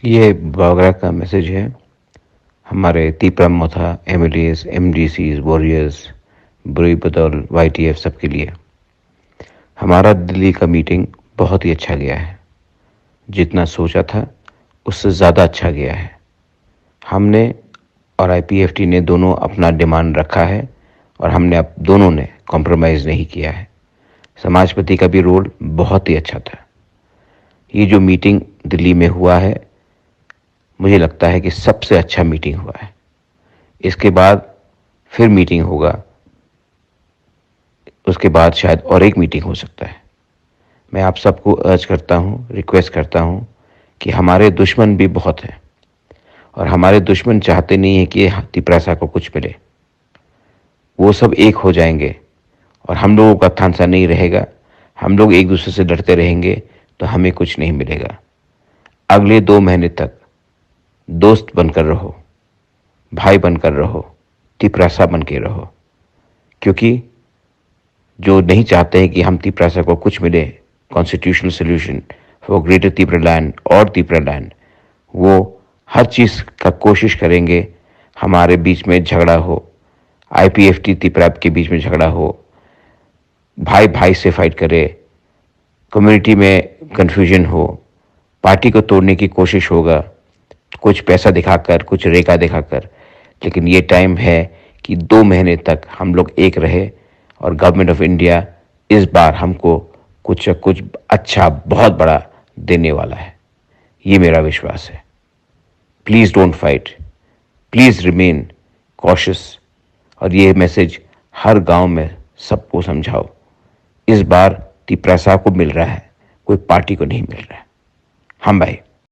ये बागरा का मैसेज है हमारे तीपरा मोथा एमएलएस, एमडीसीज, वॉरियर्स, बुरी बदौल, वाईटीएफ सबके लिए। हमारा दिल्ली का मीटिंग बहुत ही अच्छा गया है। जितना सोचा था उससे ज़्यादा अच्छा गया है। हमने और आईपीएफटी ने दोनों अपना डिमांड रखा है और हमने अब दोनों ने कॉम्प्रोमाइज़ नहीं किया है। समाजपति का भी रोल बहुत ही अच्छा था। ये जो मीटिंग दिल्ली में हुआ है, मुझे लगता है कि सबसे अच्छा मीटिंग हुआ है। इसके बाद फिर मीटिंग होगा, उसके बाद शायद और एक मीटिंग हो सकता है। मैं आप सबको अर्ज करता हूँ, रिक्वेस्ट करता हूँ कि हमारे दुश्मन भी बहुत हैं और हमारे दुश्मन चाहते नहीं है कि तिपरासा को कुछ मिले। वो सब एक हो जाएंगे और हम लोगों का थांसा नहीं रहेगा। हम लोग एक दूसरे से लड़ते रहेंगे तो हमें कुछ नहीं मिलेगा। अगले 2 महीने तक दोस्त बनकर रहो, भाई बनकर रहो, तिपरासा बन के रहो, क्योंकि जो नहीं चाहते हैं कि हम तिपरासा को कुछ मिले, कॉन्स्टिट्यूशनल सोल्यूशन फॉर ग्रेटर तिपरालैंड और तिपरालैंड, वो हर चीज़ का कोशिश करेंगे हमारे बीच में झगड़ा हो, आईपीएफटी तिपरा के बीच में झगड़ा हो, भाई भाई से फाइट करे, कम्युनिटी में कन्फ्यूजन हो, पार्टी को तोड़ने की कोशिश होगा, कुछ पैसा दिखाकर, कुछ रेखा दिखाकर। लेकिन ये टाइम है कि 2 महीने तक हम लोग एक रहे और गवर्नमेंट ऑफ इंडिया इस बार हमको कुछ कुछ अच्छा बहुत बड़ा देने वाला है। ये मेरा विश्वास है। Please don't fight, please remain cautious. और ये मैसेज हर गांव में सबको समझाओ। इस बार तिपरासा को मिल रहा है, कोई पार्टी को नहीं मिल रहा है। हम भाई